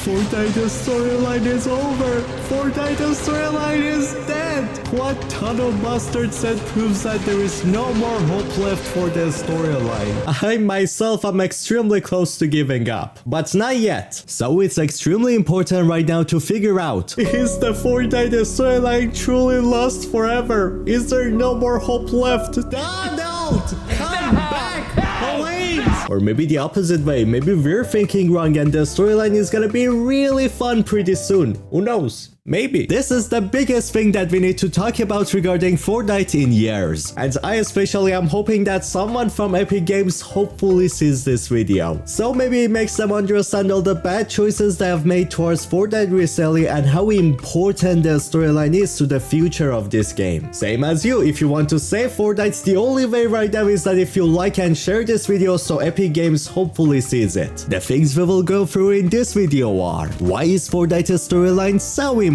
Fortnite Storyline is over. Fortnite Storyline is dead. What ton of mustard said proves that there is no more hope left for the storyline. I myself am extremely close to giving up, but not yet. So it's extremely important right now to figure out, is the Fortnite storyline truly lost forever? Is there no more hope left? Donald, come back, please! Or maybe the opposite way, maybe we're thinking wrong and the storyline is gonna be really fun pretty soon. Who knows? Maybe. This is the biggest thing that we need to talk about regarding Fortnite in years. And I especially am hoping that someone from Epic Games hopefully sees this video. So maybe it makes them understand all the bad choices they have made towards Fortnite recently and how important the storyline is to the future of this game. Same as you, if you want to save Fortnite, the only way right now is that if you like and share this video so Epic Games hopefully sees it. The things we will go through in this video are: why is Fortnite storyline so important?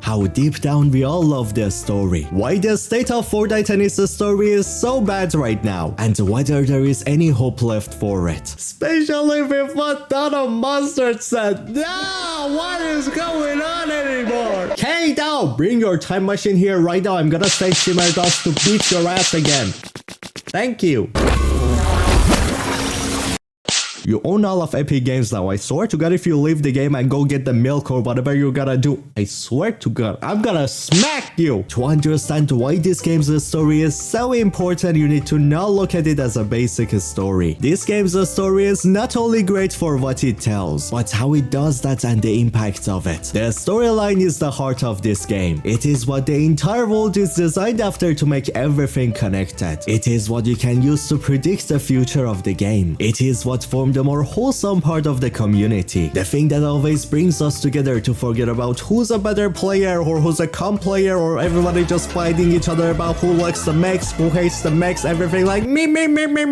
How deep down we all love the story? Why the state of Fortnite and its story is so bad right now? And whether there is any hope left for it? Especially with what Donald Mustard said. No, what is going on anymore? Okay, now bring your time machine here right now. I'm gonna send Shimmer Dust to beat your ass again. Thank you. You own all of Epic Games now. I swear to God, if you leave the game and go get the milk or whatever you gotta do, I swear to God, I'm gonna smack you. To understand why this game's story is so important, you need to not look at it as a basic story. This game's story is not only great for what it tells, but how it does that and the impact of it. The storyline is the heart of this game. It is what the entire world is designed after to make everything connected. It is what you can use to predict the future of the game. It is what formed the more wholesome part of the community. The thing that always brings us together to forget about who's a better player or who's a calm player or everybody just fighting each other about who likes the mechs, who hates the mechs, everything like me,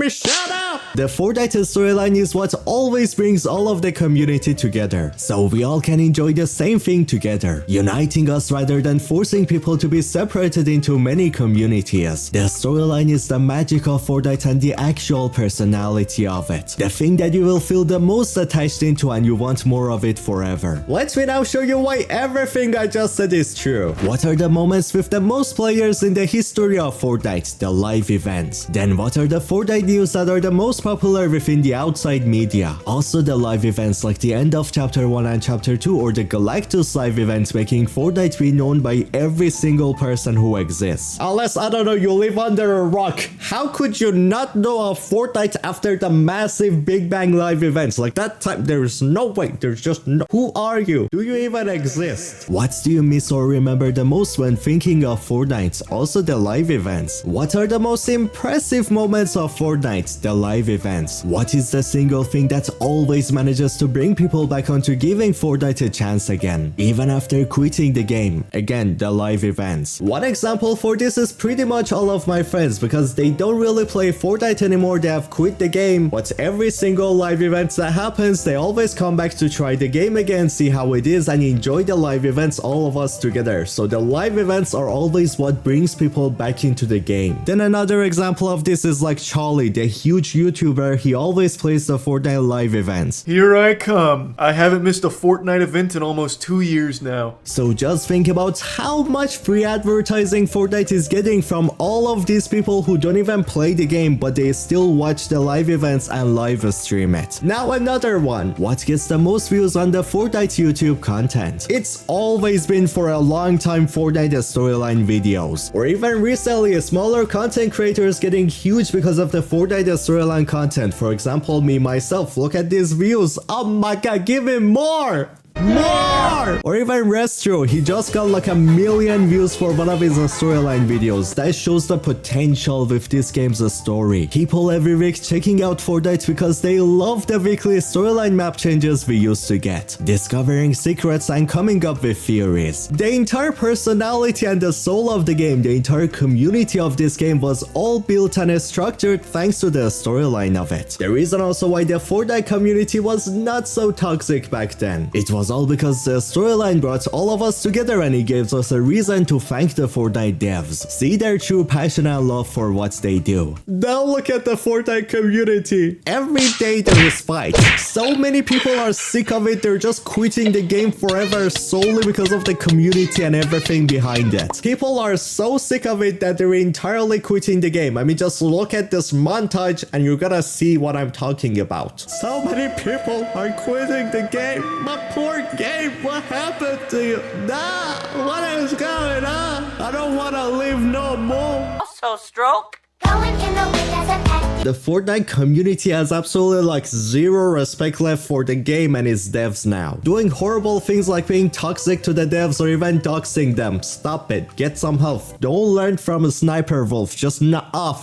shut up! The Fortnite storyline is what always brings all of the community together, so we all can enjoy the same thing together, uniting us rather than forcing people to be separated into many communities. The storyline is the magic of Fortnite and the actual personality of it. The thing that you will feel the most attached into and you want more of it forever. Let me now show you why everything I just said is true. What are the moments with the most players in the history of Fortnite? The live events. Then what are the Fortnite news that are the most popular within the outside media? Also the live events like the end of Chapter 1 and Chapter 2 or the Galactus live events making Fortnite be known by every single person who exists. Unless, I don't know, you live under a rock. How could you not know of Fortnite after the massive Big Bang live events? Like that time, there's no way, there's just no. Who are you? Do you even exist? What do you miss or remember the most when thinking of Fortnite? Also the live events. What are the most impressive moments of Fortnite? The live events. What is the single thing that always manages to bring people back onto giving Fortnite a chance again, even after quitting the game? Again, the live events. One example for this is pretty much all of my friends, because they don't really play Fortnite anymore, they have quit the game, but every single live events that happens, they always come back to try the game again, see how it is, and enjoy the live events, all of us together. So the live events are always what brings people back into the game. Then another example of this is like Charlie, the huge YouTuber. He always plays the Fortnite live events. Here I come. I haven't missed a Fortnite event in almost 2 years now. So just think about how much free advertising Fortnite is getting from all of these people who don't even play the game, but they still watch the live events and live stream it. Now another one. What gets the most views on the Fortnite YouTube content? It's always been for a long time Fortnite storyline videos. Or even recently, smaller content creators getting huge because of the Fortnite storyline content. For example, me myself, look at these views. Oh my god, give me more! More! Or even Restro, he just got like 1 million views for one of his storyline videos. That shows the potential with this game's story. People every week checking out Fortnite because they love the weekly storyline map changes we used to get, discovering secrets and coming up with theories. The entire personality and the soul of the game, the entire community of this game was all built and structured thanks to the storyline of it. The reason also why the Fortnite community was not so toxic back then. It was all because the the storyline brought all of us together and it gives us a reason to thank the Fortnite devs. See their true passion and love for what they do. Now look at the Fortnite community. Every day there is fight. So many people are sick of it, they're just quitting the game forever solely because of the community and everything behind it. People are so sick of it that they're entirely quitting the game. I mean, just look at this montage and you're gonna see what I'm talking about. So many people are quitting the game. My poor game, what happened to you? Nah, what is going on? I don't wanna live no more. Also stroke. Going in the wind as an active. The Fortnite community has absolutely like zero respect left for the game and its devs now. Doing horrible things like being toxic to the devs or even doxing them. Stop it. Get some help. Don't learn from a sniper wolf. Just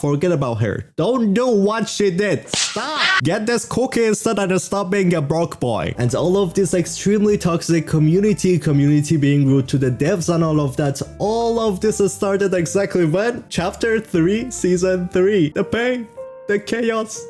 forget about her. Don't do what she did. Stop. Get this cookie instead and stop being a broke boy. And all of this extremely toxic community being rude to the devs and all of this started exactly when? Chapter 3, Season 3. The pain. The chaos.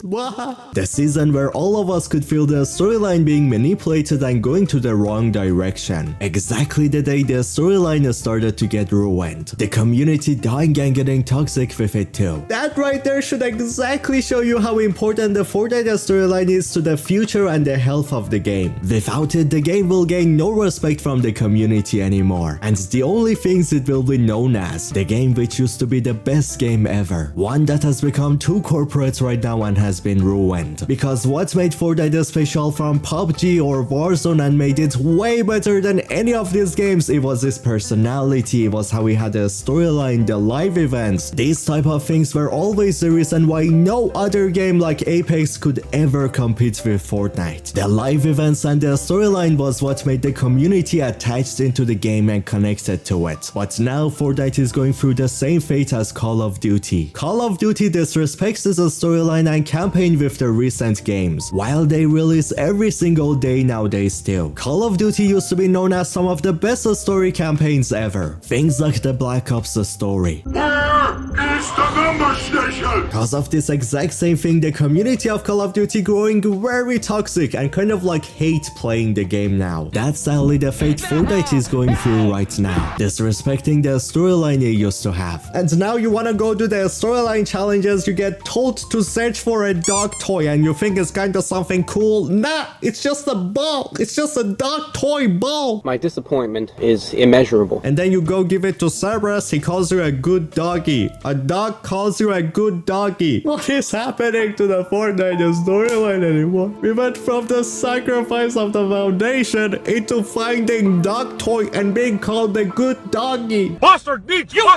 The season where all of us could feel the storyline being manipulated and going to the wrong direction. Exactly the day the storyline started to get ruined. The community dying and getting toxic with it too. That right there should exactly show you how important the Fortnite storyline is to the future and the health of the game. Without it, the game will gain no respect from the community anymore. And the only things it will be known as, the game which used to be the best game ever. One that has become too corporate right now and has been ruined. Because what made Fortnite special from PUBG or Warzone and made it way better than any of these games, it was his personality, it was how he had a storyline, the live events. These type of things were always the reason why no other game like Apex could ever compete with Fortnite. The live events and the storyline was what made the community attached into the game and connected to it. But now Fortnite is going through the same fate as Call of Duty. Call of Duty disrespects this storyline and campaign with the recent games, while they release every single day nowadays too. Call of Duty used to be known as some of the best story campaigns ever. Things like the Black Ops story. Where is the number station? Because of this exact same thing, the community of Call of Duty growing very toxic and kind of like hate playing the game now. That's sadly the fate Fortnite is going through right now, disrespecting the storyline it used to have. And now you wanna go do the storyline challenges, you get told to search for a dog toy and you think it's kind of something cool. Nah, it's just a ball. It's just a dog toy ball. My disappointment is immeasurable. And then you go give it to Cerberus, he calls you a good doggy. A dog calls you a good doggy. What is happening to the Fortnite storyline anymore? We went from the sacrifice of the foundation into finding dog toy and being called the good doggy. Bastard beat you!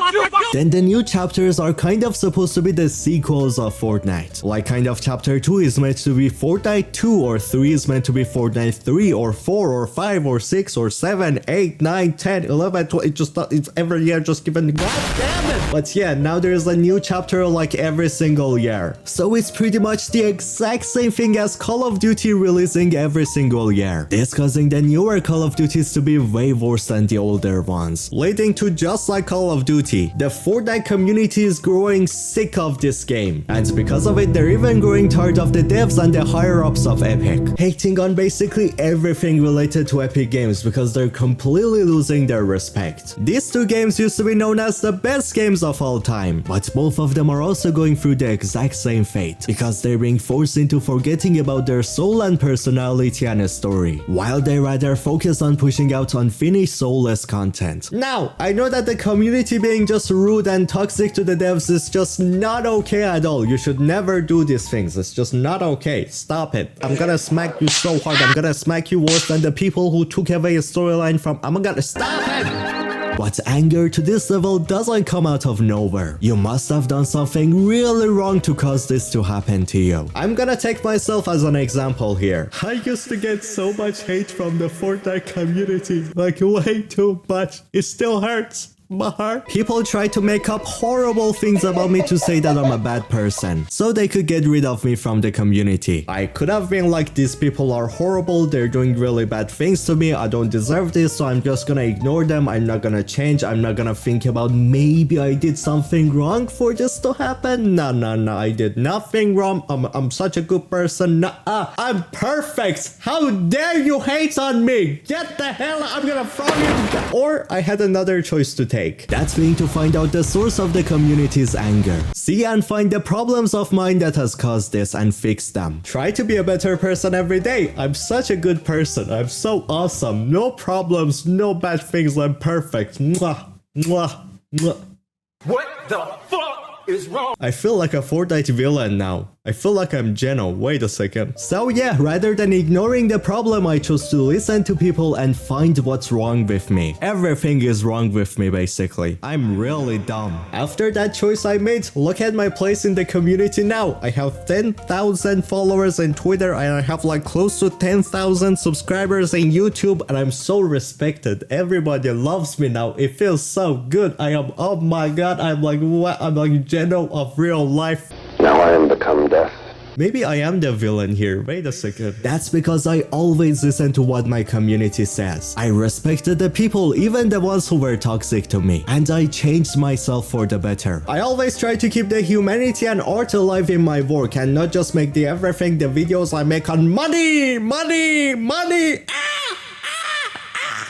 Then the new chapters are kind of supposed to be the sequels of Fortnite. Like kind of chapter 2 is meant to be Fortnite 2 or 3 is meant to be Fortnite 3 or 4 or 5 or 6 or 7, 8, 9, 10, 11, 12, it's every year just given. God damn it! But yeah, now there's a new chapter like every single year. So it's pretty much the exact same thing as Call of Duty releasing every single year. This causing the newer Call of Duties to be way worse than the older ones. Leading to just like Call of Duty, the Fortnite community is growing sick of this game. And because of it, they're even growing tired of the devs and the higher-ups of Epic. Hating on basically everything related to Epic Games because they're completely losing their respect. These two games used to be known as the best games of all time, but both of them are also going through the exact same fate because they're being forced into forgetting about their soul and personality and a story, while they rather focus on pushing out unfinished soulless content. Now, I know that the community being just rude and toxic to the devs is just not okay at all. You should never do these things. It's just not okay. Stop it. I'm gonna smack you so hard. I'm gonna smack you worse than the people who took away a storyline from. I'm gonna stop it. But anger to this level doesn't come out of nowhere. You must have done something really wrong to cause this to happen to you. I'm gonna take myself as an example here. I used to get so much hate from the Fortnite community, like way too much. It still hurts. People try to make up horrible things about me to say that I'm a bad person, so they could get rid of me from the community. I could have been like, these people are horrible, they're doing really bad things to me, I don't deserve this, so I'm just gonna ignore them, I'm not gonna change, I'm not gonna think about maybe I did something wrong for this to happen. No, I did nothing wrong. I'm such a good person. I'm perfect. How dare you hate on me? Get the hell, I'm gonna throw you. Or I had another choice to take. That's being to find out the source of the community's anger. See and find the problems of mine that has caused this and fix them. Try to be a better person every day. I'm such a good person. I'm so awesome. No problems, no bad things. I'm perfect. Mwah, mwah, mwah. What the fuck is wrong? I feel like a Fortnite villain now. I feel like I'm Geno. Wait a second. So yeah, rather than ignoring the problem, I chose to listen to people and find what's wrong with me. Everything is wrong with me basically. I'm really dumb. After that choice I made, look at my place in the community now. I have 10,000 followers on Twitter and I have like close to 10,000 subscribers in YouTube, and I'm so respected. Everybody loves me now. It feels so good. I am, oh my god, I'm like, what? I'm like Geno of real life. Now I am become death. Maybe I am the villain here. Wait a second. That's because I always listen to what my community says. I respected the people, even the ones who were toxic to me. And I changed myself for the better. I always try to keep the humanity and art alive in my work and not just make the videos I make on money.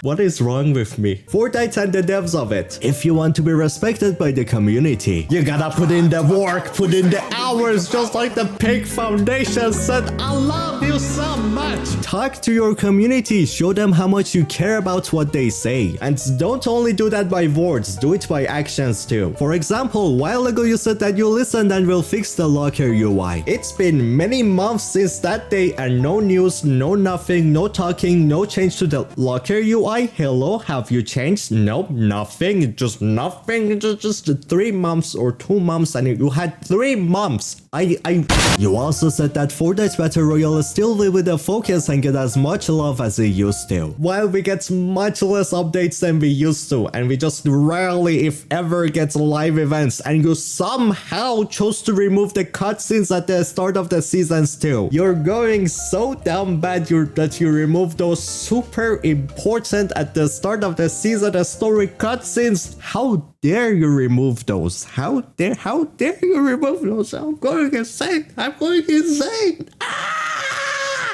What is wrong with me? Fortnite and the devs of it. If you want to be respected by the community, you gotta put in the work, put in the hours, just like the Pig Foundation said. I love you so much. Talk to your community, show them how much you care about what they say. And don't only do that by words, do it by actions too. For example, a while ago you said that you listened and will fix the locker UI. It's been many months since that day and no news, no nothing, no talking, no change to the locker UI. Hello, have you changed? Nope, nothing, just nothing, just 3 months or 2 months, and you had 3 months. You also said that Fortnite Battle Royale still live with a focus and get as much love as it used to. While we get much less updates than we used to, and we just rarely, if ever, get live events, and you somehow chose to remove the cutscenes at the start of the seasons too. You're going so damn bad that you remove those super important at the start of the season story cutscenes. How dare you remove those? How dare you remove those? I'm going insane.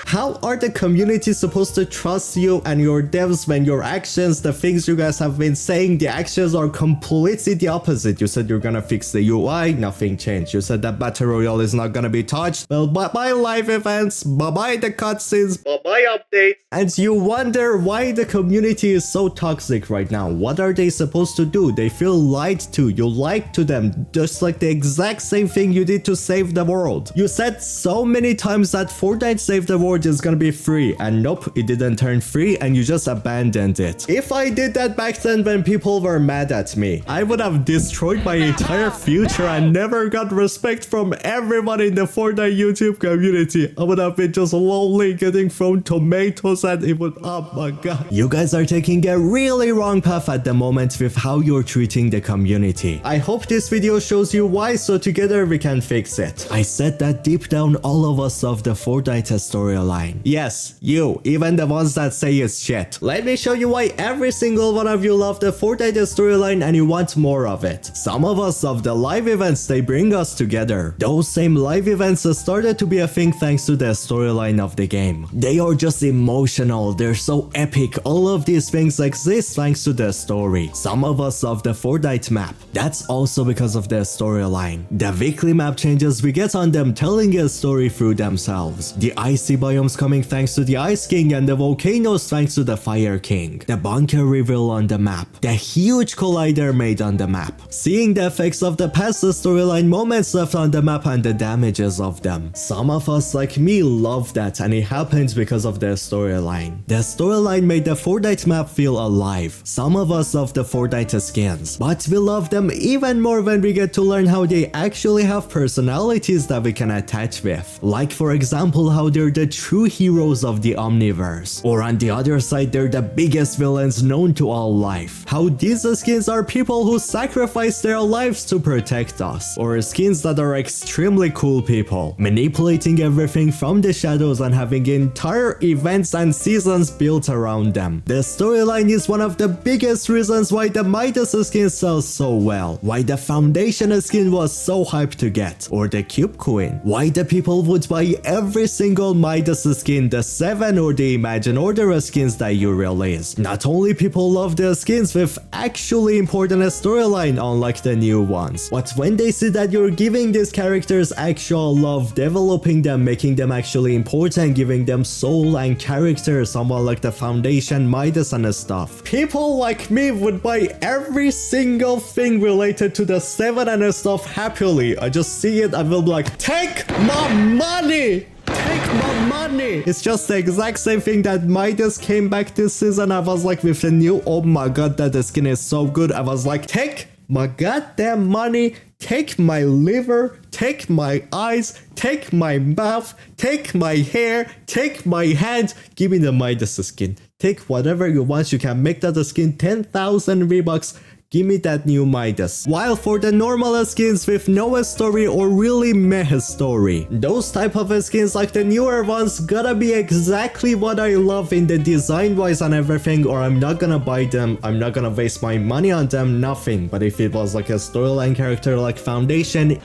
How are the community supposed to trust you and your devs when your actions, the things you guys have been saying, the actions are completely the opposite? You said you're gonna fix the UI, nothing changed. You said that Battle Royale is not gonna be touched. Well, bye-bye live events, bye-bye the cutscenes, bye-bye updates. And you wonder why the community is so toxic right now. What are they supposed to do? They feel lied to. You lied to them, just like the exact same thing you did to save the world. You said so many times that Fortnite Save the World is gonna be free, and nope, it didn't turn free and you just abandoned it. If I did that back then when people were mad at me, I would have destroyed my entire future and never got respect from everyone in the Fortnite YouTube community. I would have been just lonely getting thrown tomatoes and it would, oh my god. You guys are taking a really wrong path at the moment with how you're treating the community. I hope this video shows you why, so together we can fix it. I said that deep down all of us love the Fortnite storyline. Yes, you, even the ones that say it's shit. Let me show you why every single one of you love the Fortnite storyline and you want more of it. Some of us love the live events, they bring us together. Those same live events started to be a thing thanks to the storyline of the game. They are just emotional, they're so epic. All of these things exist thanks to the story. Some of us love the Fortnite map. That's also because of the storyline. The weekly map changes we get on them telling a story through themselves. The icy biomes coming thanks to the Ice King and the volcanoes thanks to the Fire King. The bunker reveal on the map. The huge collider made on the map. Seeing the effects of the past storyline moments left on the map and the damages of them. Some of us like me love that, and it happens because of the storyline. The storyline made the Fortnite map feel alive. Some of us love the Fortnite skins, but we love them even more when we get to learn how they actually have personalities that we can attach with. Like for example how they're the true heroes of the Omniverse. Or on the other side, they're the biggest villains known to all life. How these skins are people who sacrifice their lives to protect us. Or skins that are extremely cool people, manipulating everything from the shadows and having entire events and seasons built around them. The storyline is one of the biggest reasons why the Midas skin sells so well, why the Foundation skin was so hyped to get, or the Cube Queen, why the people would buy every single Midas skin, the 7 or the Imagine Order skins that you release. Not only people love the skins with actually important storyline unlike the new ones, but when they see that you're giving these characters actual love, developing them, making them actually important, giving them soul and character, someone like the Foundation, Midas and stuff, people like me would buy every single thing related to the 7 and stuff happily. I just see it, I will be like, take my money! Take my money! It's just the exact same thing that Midas came back this season. I was like with the new, oh my god, that skin is so good. I was like, take my goddamn money, take my liver, take my eyes, take my mouth, take my hair, take my hand, give me the Midas skin. Take whatever you want, you can make that skin 10,000 V-Bucks. Give me that new Midas. While for the normal skins with no story or really meh story, those type of skins like the newer ones gotta be exactly what I love in the design wise and everything, or I'm not gonna buy them, I'm not gonna waste my money on them, nothing. But if it was like a storyline character like Foundation,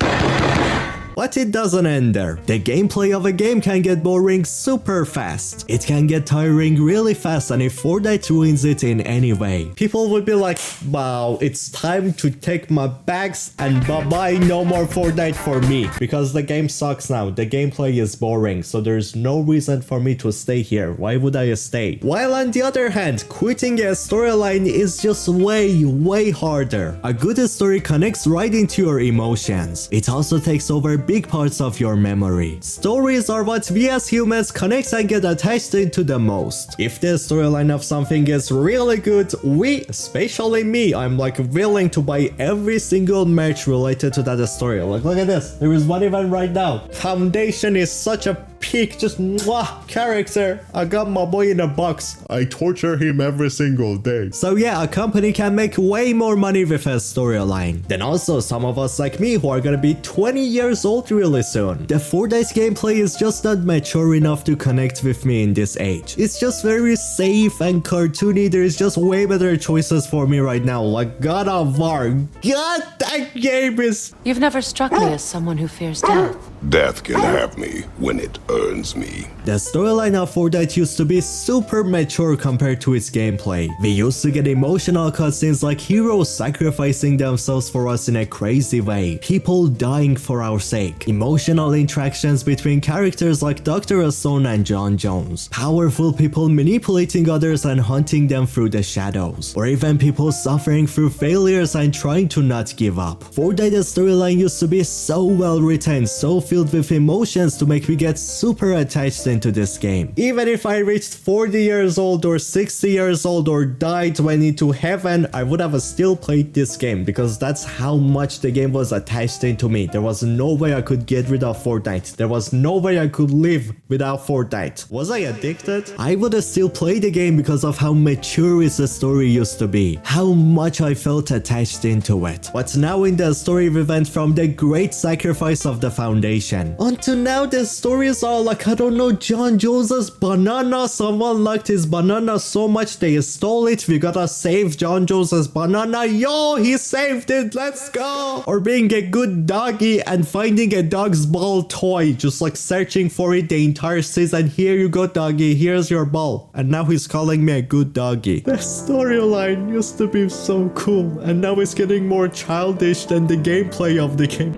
but it doesn't end there. The gameplay of a game can get boring super fast. It can get tiring really fast, and if Fortnite ruins it in any way, people would be like, wow, it's time to take my bags and bye-bye, no more Fortnite for me. Because the game sucks now, the gameplay is boring, so there's no reason for me to stay here. Why would I stay? While on the other hand, quitting a storyline is just way harder. A good story connects right into your emotions. It also takes over big parts of your memory. Stories are what we as humans connect and get attached into the most. If the storyline of something is really good, we, especially me, I'm like willing to buy every single merch related to that story. Like, look at this. There is one event right now. Foundation is such a peak, just mwah, character. I got my boy in a box. I torture him every single day. So yeah, a company can make way more money with a storyline. Then also some of us like me who are gonna be 20 years old really soon. The Fortnite gameplay is just not mature enough to connect with me in this age. It's just very safe and cartoony. There's just way better choices for me right now, like God of War. God, that game is... You've never struck me as someone who fears death. Death can have me when it earns me. The storyline of Fortnite used to be super mature compared to its gameplay. We used to get emotional cutscenes like heroes sacrificing themselves for us in a crazy way, people dying for our sake, emotional interactions between characters like Dr. Stone and John Jones, powerful people manipulating others and hunting them through the shadows, or even people suffering through failures and trying to not give up. Fortnite's storyline used to be so well written, so filled with emotions to make me get super attached into this game. Even if I reached 40 years old or 60 years old or died, went into heaven, I would have still played this game because that's how much the game was attached into me. There was no way I could get rid of Fortnite. There was no way I could live without Fortnite. Was I addicted? I would have still played the game because of how mature its story used to be, how much I felt attached into it. But now in the story we went from the great sacrifice of the Foundation until now the stories are like, I don't know, John Jones's banana. Someone liked his banana so much they stole it. We gotta save John Jones's banana. Yo, he saved it. Let's go. Or being a good doggy and finding a dog's ball toy, just like searching for it the entire season. Here you go, doggy. Here's your ball. And now he's calling me a good doggy. The storyline used to be so cool, and now it's getting more childish than the gameplay of the game.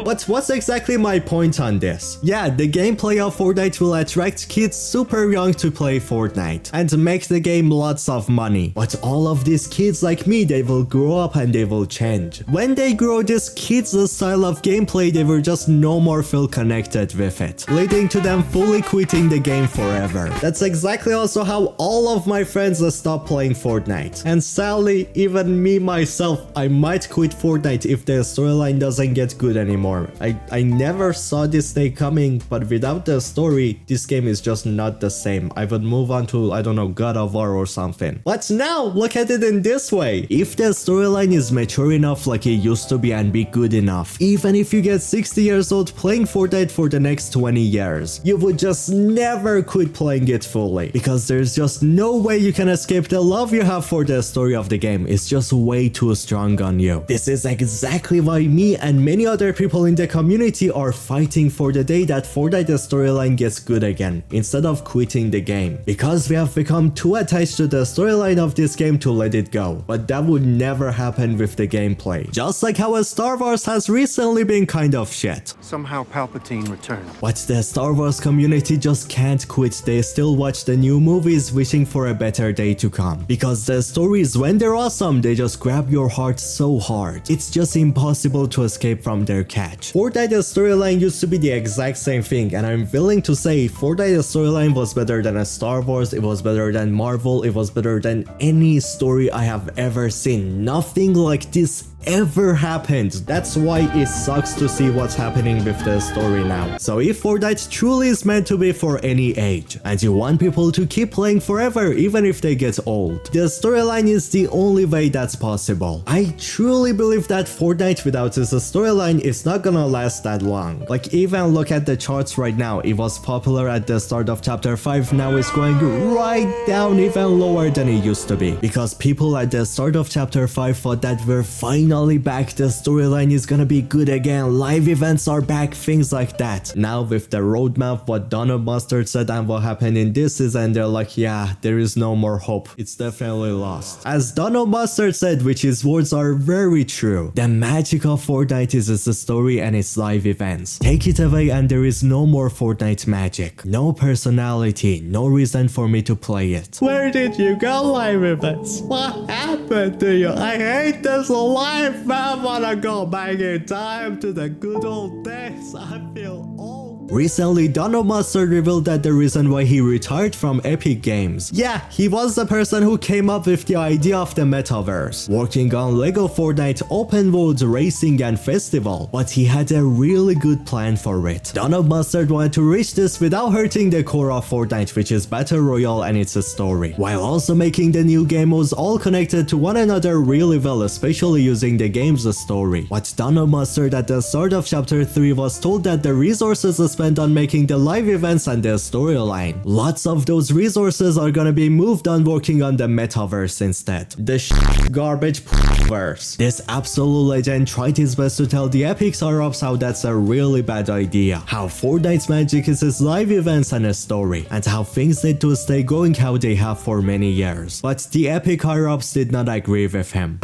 But what's exactly my point on this? Yeah, the gameplay of Fortnite will attract kids super young to play Fortnite and make the game lots of money. But all of these kids like me, they will grow up and they will change. When they grow this kids' style of gameplay, they will just no more feel connected with it, leading to them fully quitting the game forever. That's exactly also how all of my friends stopped playing Fortnite. And sadly, even me myself, I might quit Fortnite if the storyline doesn't get good anymore. anymore. I never saw this day coming, but without the story, this game is just not the same. I would move on to, I don't know, God of War or something. But now, look at it in this way. If the storyline is mature enough like it used to be and be good enough, even if you get 60 years old playing Fortnite for the next 20 years, you would just never quit playing it fully. Because there's just no way you can escape the love you have for the story of the game. It's just way too strong on you. This is exactly why me and many other people in the community are fighting for the day that Fortnite storyline gets good again, instead of quitting the game. Because we have become too attached to the storyline of this game to let it go. But that would never happen with the gameplay. Just like how a Star Wars has recently been kind of shit. Somehow Palpatine returned. But the Star Wars community just can't quit. They still watch the new movies wishing for a better day to come. Because the stories, when they're awesome, they just grab your heart so hard. It's just impossible to escape from their catch. Fortnite storyline used to be the exact same thing, and I'm willing to say Fortnite storyline was better than a Star Wars, it was better than Marvel, it was better than any story I have ever seen. Nothing like this ever happened. That's why it sucks to see what's happening with the story now. So if Fortnite truly is meant to be for any age, and you want people to keep playing forever even if they get old, the storyline is the only way that's possible. I truly believe that Fortnite without its storyline is not gonna last that long. Like, even look at the charts right now. It was popular at the start of chapter 5, now it's going right down even lower than it used to be. Because people at the start of chapter 5 thought that we're finally back, the storyline is gonna be good again, live events are back, things like that. Now with the roadmap, what Donald Mustard said and what happened in this season, they're like, yeah, there is no more hope. It's definitely lost. As Donald Mustard said, which his words are very true, the magic of Fortnite is its story and its live events. Take it away and there is no more Fortnite magic. No personality, no reason for me to play it. Where did you go, live events? What happened to you? I hate this life. I wanna go back in time to the good old days. I feel old. Recently, Donald Mustard revealed that the reason why he retired from Epic Games. Yeah, he was the person who came up with the idea of the Metaverse, working on Lego Fortnite Open World Racing and Festival, but he had a really good plan for it. Donald Mustard wanted to reach this without hurting the core of Fortnite, which is Battle Royale and its story, while also making the new game modes all connected to one another really well, especially using the game's story. But Donald Mustard at the start of chapter 3 was told that the resources spent on making the live events and the storyline, lots of those resources are gonna be moved on working on the Metaverse instead. The garbage verse. This absolute legend tried his best to tell the Epic higher-ups how that's a really bad idea, how Fortnite's magic is its live events and a story, and how things need to stay going how they have for many years. But the Epic higher-ups did not agree with him.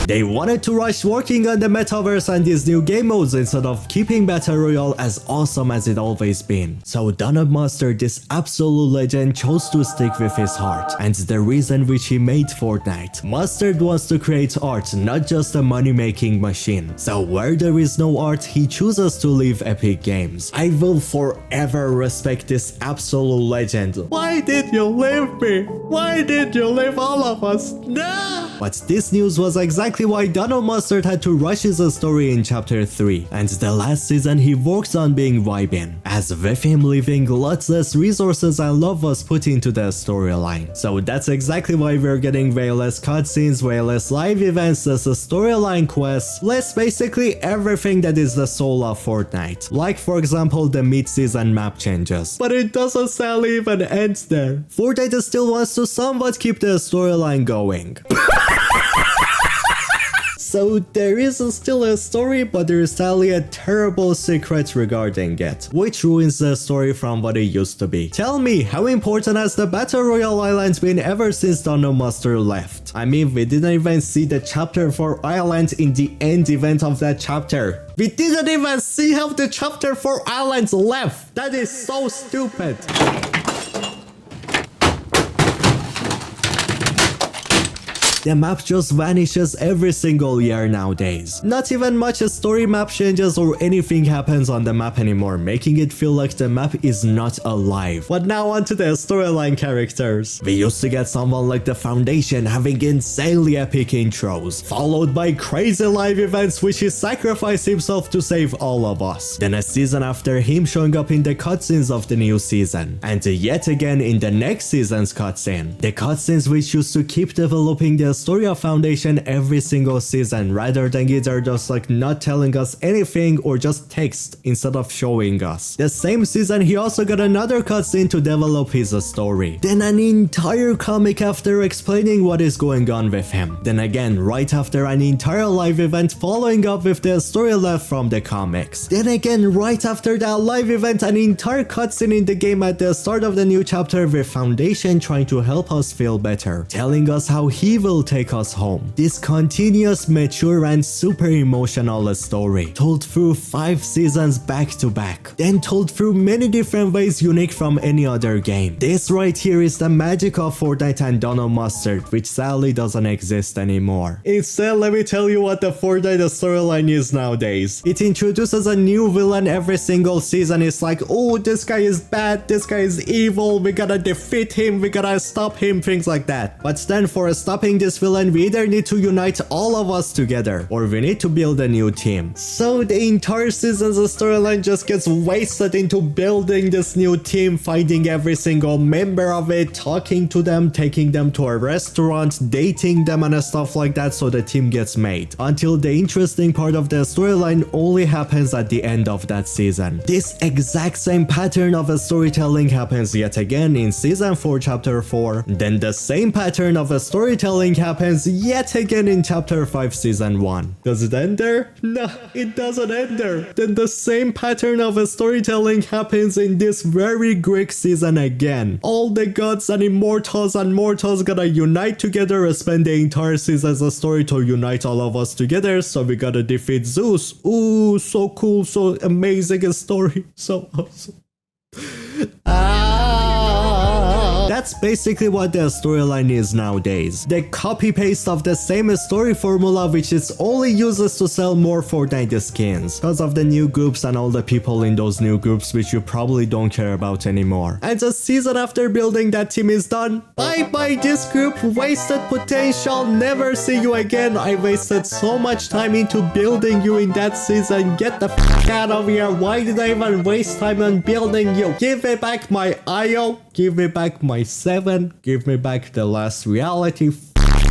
They wanted to rush working on the Metaverse and these new game modes instead of keeping Battle Royale as awesome as it always been. So Donald Mustard, this absolute legend, chose to stick with his heart, and the reason which he made Fortnite. Mustard wants to create art, not just a money-making machine. So where there is no art, he chooses to leave Epic Games. I will forever respect this absolute legend. Why did you leave me? Why did you leave all of us? No! But this news was exactly why Donald Mustard had to rush his story in chapter 3, and the last season he worked on being vibing, as with him leaving, lots less resources and love was put into the storyline. So that's exactly why we're getting way less cutscenes, way less live events, less storyline quests, less basically everything that is the soul of Fortnite. Like for example the mid-season map changes. But it doesn't sadly even end there. Fortnite still wants to somewhat keep the storyline going. So there is still a story, but there is sadly a terrible secret regarding it, which ruins the story from what it used to be. Tell me, how important has the Battle Royale Island been ever since Donald Mustard left? I mean, we didn't even see the chapter 4 island in the end event of that chapter. We didn't even see how the chapter 4 islands left. That is so stupid. The map just vanishes every single year nowadays. Not even much story map changes or anything happens on the map anymore, making it feel like the map is not alive. But now onto the storyline characters. We used to get someone like the Foundation having insanely epic intros, followed by crazy live events which he sacrificed himself to save all of us. Then a season after him showing up in the cutscenes of the new season, and yet again in the next season's cutscene. The cutscenes which used to keep developing the story of Foundation every single season, rather than either just like not telling us anything or just text instead of showing us. The same season he also got another cutscene to develop his story. Then an entire comic after explaining what is going on with him. Then again right after an entire live event following up with the story left from the comics. Then again right after that live event an entire cutscene in the game at the start of the new chapter with Foundation trying to help us feel better, telling us how he will take us home. This continuous, mature and super emotional story, told through 5 seasons back to back, then told through many different ways unique from any other game. This right here is the magic of Fortnite and Donald Mustard, which sadly doesn't exist anymore. Instead, let me tell you what the Fortnite storyline is nowadays. It introduces a new villain every single season. It's like, oh, this guy is bad, this guy is evil, we gotta defeat him, we gotta stop him, things like that. But then for stopping this villain, we either need to unite all of us together, or we need to build a new team. So the entire season's storyline just gets wasted into building this new team, finding every single member of it, talking to them, taking them to a restaurant, dating them and stuff like that so the team gets made. Until the interesting part of the storyline only happens at the end of that season. This exact same pattern of storytelling happens yet again in season 4 chapter 4. Then the same pattern of storytelling happens yet again in chapter 5 season 1. Does it end there? No, it doesn't end there. Then the same pattern of storytelling happens in this very Greek season again. All the gods and immortals and mortals gotta unite together, spend the entire season's story to unite all of us together, so we gotta defeat Zeus. Ooh, so cool, so amazing story, so awesome. That's basically what the storyline is nowadays. The copy-paste of the same story formula which is only uses to sell more Fortnite skins, because of the new groups and all the people in those new groups which you probably don't care about anymore. And the season after building that team is done. Bye-bye this group, wasted potential, never see you again. I wasted so much time into building you in that season. Get the f out of here. Why did I even waste time on building you? Give me back my IO, give me back my 7, give me back the last reality.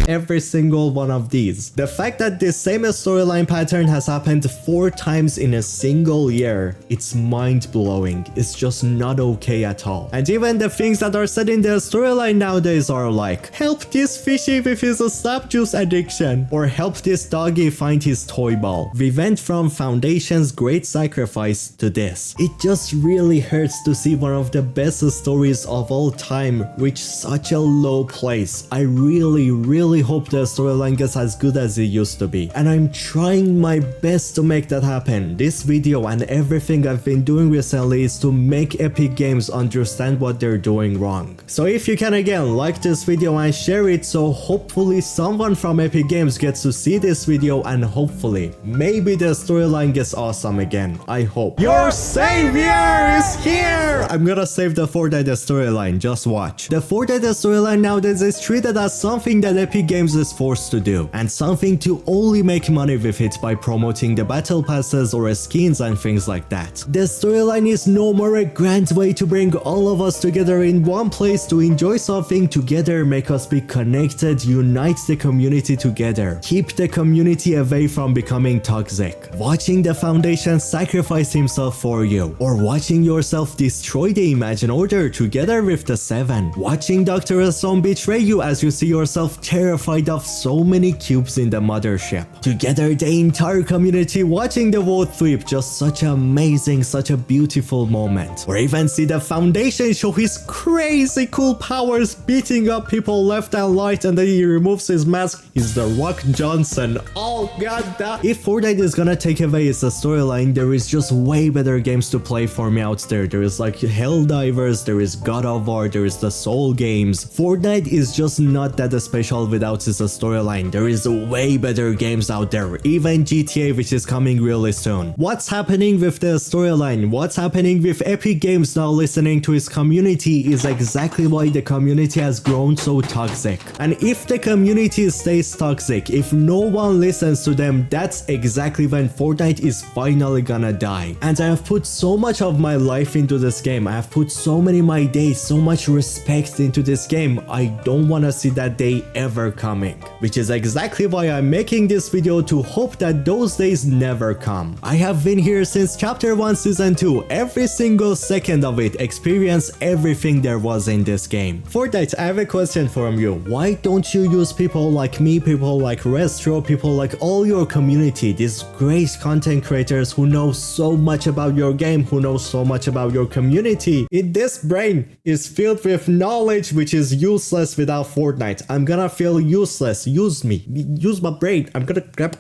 Every single one of these. The fact that this same storyline pattern has happened 4 times in a single year, it's mind-blowing. It's just not okay at all. And even the things that are said in the storyline nowadays are like, help this fishy with his snap juice addiction, or help this doggy find his toy ball. We went from Foundation's great sacrifice to this. It just really hurts to see one of the best stories of all time reach such a low place. I really hope the storyline gets as good as it used to be, and I'm trying my best to make that happen. This video and everything I've been doing recently is to make Epic Games understand what they're doing wrong. So if you can, again, like this video and share it, so hopefully someone from Epic Games gets to see this video, and hopefully maybe the storyline gets awesome again. I hope. Your savior is here! I'm gonna save the Fortnite storyline, just watch. The Fortnite storyline nowadays is treated as something that Epic Games is forced to do, and something to only make money with it by promoting the battle passes or skins and things like that. The storyline is no more a grand way to bring all of us together in one place to enjoy something together, make us be connected, unite the community together, keep the community away from becoming toxic. Watching the Foundation sacrifice himself for you, or watching yourself destroy the Imagine Order together with the 7. Watching Dr. Stone betray you as you see yourself terrified of so many cubes in the mothership. Together the entire community watching the vote flip, just such amazing, such a beautiful moment. Or even see the Foundation show his crazy cool powers, beating up people left and right, and then he removes his mask. He's the Rock Johnson. Oh god, that. If Fortnite is gonna take away its storyline, there is just way better games to play for me out there. There is like Helldivers, there is God of War, there is the Soul games. Fortnite is just not that special with without this storyline. There is way better games out there, even GTA, which is coming really soon. What's happening with the storyline? What's happening with Epic Games now listening to its community is exactly why the community has grown so toxic. And if the community stays toxic, if no one listens to them, that's exactly when Fortnite is finally gonna die. And I have put so much of my life into this game. I have put so many of my days, so much respect into this game. I don't want to see that day ever coming. Which is exactly why I'm making this video, to hope that those days never come. I have been here since chapter 1 season 2, every single second of it, experience everything there was in this game. Fortnite, I have a question for you. Why don't you use people like me, people like Restro, people like all your community, these great content creators who know so much about your game, who know so much about your community? This brain is filled with knowledge which is useless without Fortnite. I'm gonna feel useless. Use me. Use my brain. I'm gonna grab...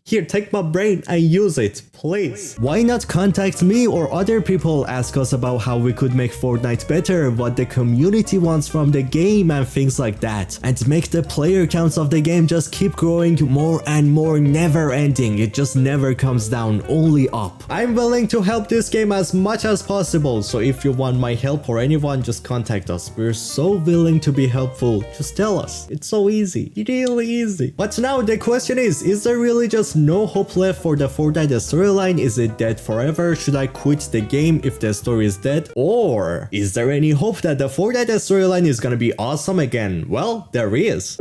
Here, take my brain and use it, please. Why not contact me or other people, ask us about how we could make Fortnite better, what the community wants from the game and things like that. And make the player counts of the game just keep growing more and more, never ending. It just never comes down, only up. I'm willing to help this game as much as possible, so if you want my help or anyone, just contact us. We're so willing to be helpful. Just tell us. It's so easy. Really easy. But now the question is there really just no hope left for the Fortnite storyline? Is it dead forever? Should I quit the game if the story is dead? Or is there any hope that the Fortnite storyline is gonna be awesome again? Well, there is.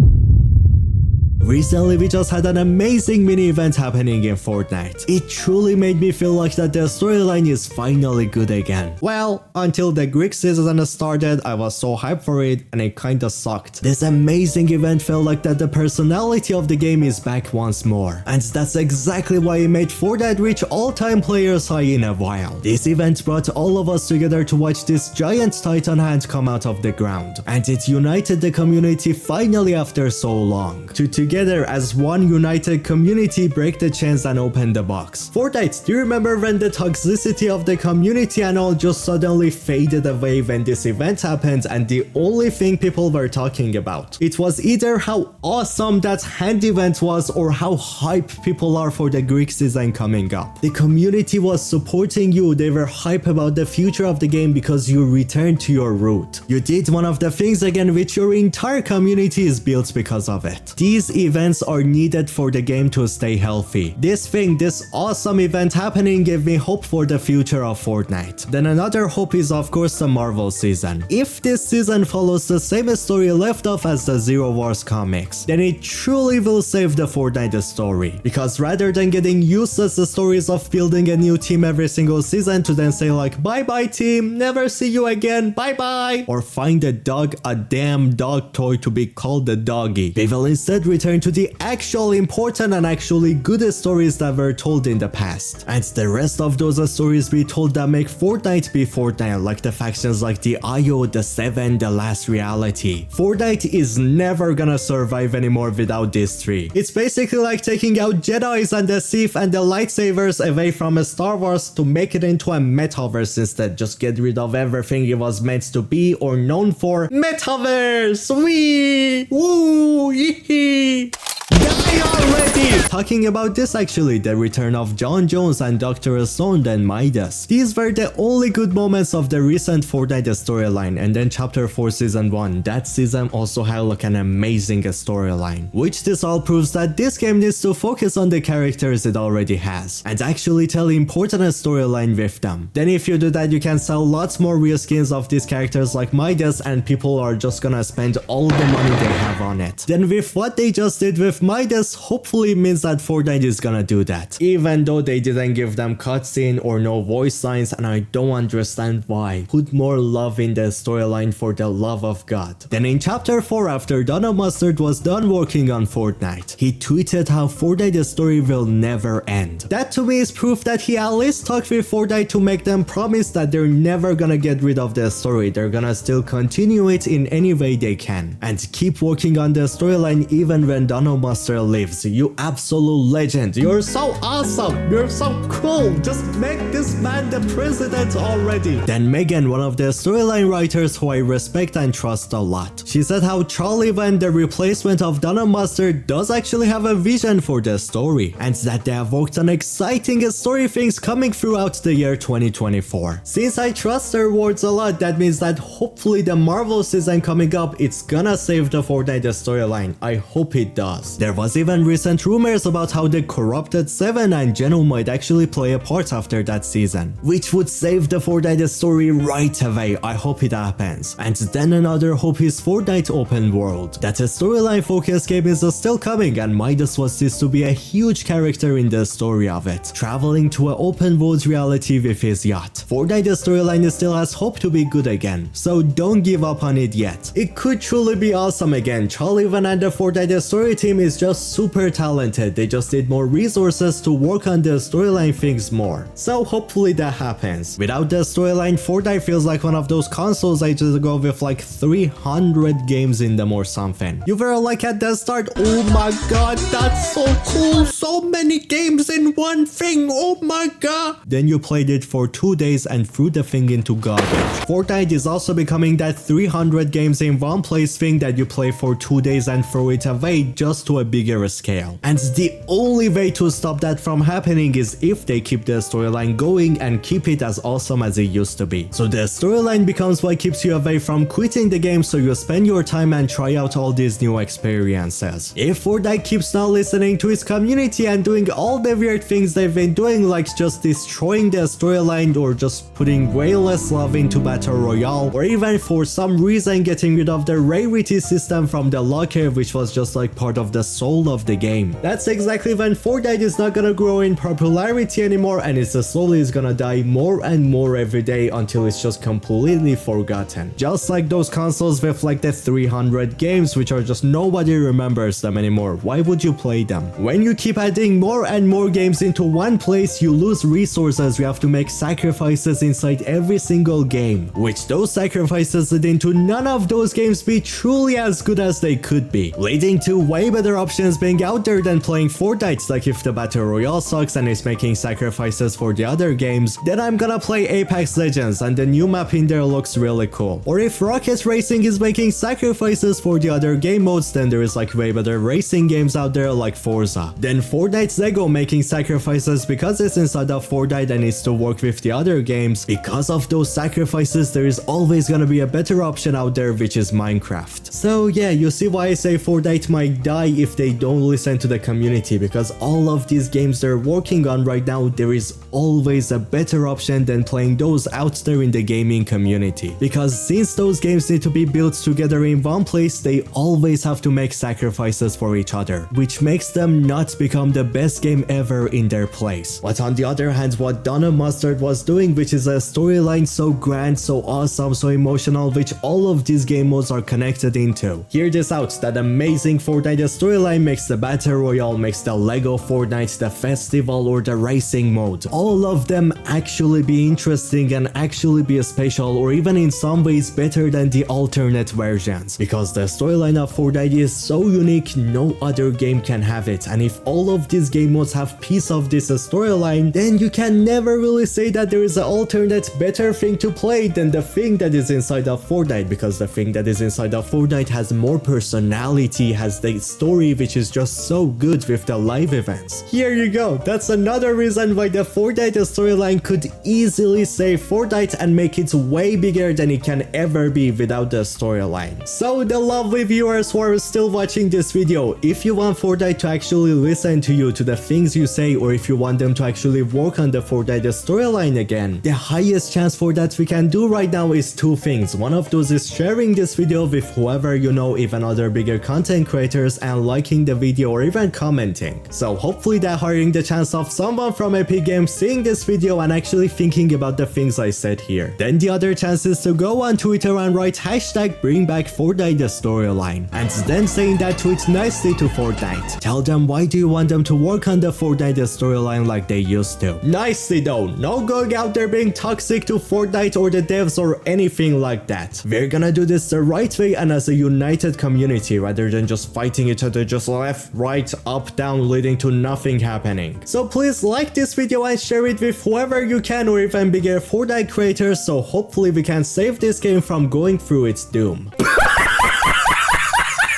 Recently, we just had an amazing mini event happening in Fortnite. It truly made me feel like that the storyline is finally good again. Well, until the Greek season started, I was so hyped for it and it kinda sucked. This amazing event felt like that the personality of the game is back once more. And that's exactly why it made Fortnite reach all-time players high in a while. This event brought all of us together to watch this giant titan hand come out of the ground. And it united the community finally after so long. Together as one united community, break the chains and open the box. Fortnite, do you remember when the toxicity of the community and all just suddenly faded away when this event happened and the only thing people were talking about? It was either how awesome that hand event was or how hype people are for the Greek season coming up. The community was supporting you, they were hype about the future of the game because you returned to your root. You did one of the things again which your entire community is built because of it. These events are needed for the game to stay healthy. This awesome event happening gave me hope for the future of Fortnite. Then another hope is of course the Marvel season. If this season follows the same story left off as the Zero Wars comics, then it truly will save the Fortnite story. Because rather than getting useless stories of building a new team every single season to then say like, bye bye team, never see you again, bye bye, or find a damn dog toy to be called the doggy, they will instead return to the actual important and actually good stories that were told in the past. And the rest of those stories be told that make Fortnite be Fortnite, like the factions like the IO, the Seven, the Last Reality. Fortnite is never gonna survive anymore without these three. It's basically like taking out Jedis and the Sith and the lightsabers away from Star Wars to make it into a metaverse instead. Just get rid of everything it was meant to be or known for. Metaverse! Wee! Woo! Yee! Die already! Talking about this actually, the return of John Jones and Dr. Stone and Midas. These were the only good moments of the recent Fortnite storyline, and then chapter 4 season 1. That season also had like an amazing storyline. Which this all proves that this game needs to focus on the characters it already has, and actually tell important storyline with them. Then if you do that, you can sell lots more real skins of these characters like Midas and people are just gonna spend all the money they have on it. Then with what they just did with Midas, hopefully means that Fortnite is gonna do that. Even though they didn't give them cutscene or no voice lines, and I don't understand why. Put more love in the storyline for the love of God. Then in chapter 4, after Donna Mustard was done working on Fortnite, he tweeted how Fortnite's story will never end. That to me is proof that he at least talked with Fortnite to make them promise that they're never gonna get rid of the story. They're gonna still continue it in any way they can. And keep working on the storyline even when Donna Mustard lives. You absolute legend. You're so awesome. You're so cool. Just make this man the president already. Then Megan, one of the storyline writers who I respect and trust a lot, she said how Charlie Van, the replacement of Donna Mustard, does actually have a vision for the story, and that they have worked on exciting story things coming throughout the year 2024. Since I trust their words a lot, that means that hopefully the Marvel season coming up, it's gonna save the Fortnite storyline. I hope it does. There was even recent rumors about how the Corrupted 7 and Geno might actually play a part after that season, which would save the Fortnite story right away. I hope it happens. And then another hope is Fortnite Open World. That a storyline focused game is still coming, and Midas was used to be a huge character in the story of it, traveling to an open world reality with his yacht. Fortnite storyline still has hope to be good again, so don't give up on it yet. It could truly be awesome again. Charlie Van and the Fortnite story team is just super talented. They just need more resources to work on the storyline things more. So hopefully that happens. Without the storyline, Fortnite feels like one of those consoles I just go with like 300 games in them or something. You were like at the start, oh my god, that's so cool, so many games in one thing, oh my god. Then you played it for 2 days and threw the thing into garbage. Fortnite is also becoming that 300 games in one place thing that you play for 2 days and throw it away, just to a bigger scale. And the only way to stop that from happening is if they keep the storyline going and keep it as awesome as it used to be. So the storyline becomes what keeps you away from quitting the game, so you spend your time and try out all these new experiences. If Fortnite keeps not listening to its community and doing all the weird things they've been doing, like just destroying the storyline or just putting way less love into Battle Royale, or even for some reason getting rid of the rarity system from the locker, which was just like part of the soul of the game, that's exactly when Fortnite is not gonna grow in popularity anymore, and it's slowly is gonna die more and more every day until it's just completely forgotten. Just like those consoles with like the 300 games which are just nobody remembers them anymore. Why would you play them? When you keep adding more and more games into one place, you lose resources. You have to make sacrifices inside every single game, which those sacrifices lead into none of those games be truly as good as they could be, leading to way better options being out there than playing Fortnite. Like if the Battle Royale sucks and is making sacrifices for the other games, then I'm gonna play Apex Legends and the new map in there looks really cool. Or if Rocket Racing is making sacrifices for the other game modes, then there is like way better racing games out there like Forza. Then Fortnite's Lego making sacrifices because it's inside of Fortnite and needs to work with the other games. Because of those sacrifices, there is always gonna be a better option out there, which is Minecraft. So yeah, you see why I say Fortnite might die if they don't listen to the community, because all of these games they're working on right now, there is always a better option than playing those out there in the gaming community. Because since those games need to be built together in one place, they always have to make sacrifices for each other, which makes them not become the best game ever in their place. But on the other hand, what Donna Mustard was doing, which is a storyline so grand, so awesome, so emotional, which all of these game modes are connected into. Hear this out, that amazing Fortnite storyline makes the Battle Royale, makes the Lego Fortnite, the festival, or the racing mode, all of them actually be interesting and actually be special, or even in some ways better than the alternate versions. Because the storyline of Fortnite is so unique, no other game can have it. And if all of these game modes have piece of this storyline, then you can never really say that there is an alternate better thing to play than the thing that is inside of Fortnite, because the thing that is inside of Fortnite has more personality, has the story which is just so good with the live events. Here you go, that's another reason why the Fortnite storyline could easily save Fortnite and make it way bigger than it can ever be without the storyline. So the lovely viewers who are still watching this video, if you want Fortnite to actually listen to you, to the things you say, or if you want them to actually work on the Fortnite storyline again, the highest chance for that we can do right now is two things. One of those is sharing this video with whoever you know, even other bigger content creators, and liking the video or even commenting. So hopefully that hiring the chance of someone from Epic Games seeing this video and actually thinking about the things I said here. Then the other chance is to go on Twitter and write hashtag bring back Fortnite storyline, and then saying that tweet nicely to Fortnite. Tell them why do you want them to work on the Fortnite storyline like they used to. Nicely though, no going out there being toxic to Fortnite or the devs or anything like that. We're gonna do this the right way and as a united community rather than just fighting each other just left, right, up, down, leading to nothing happening. So please like this video and share it with whoever you can or even bigger Fortnite creators, so hopefully we can save this game from going through its doom.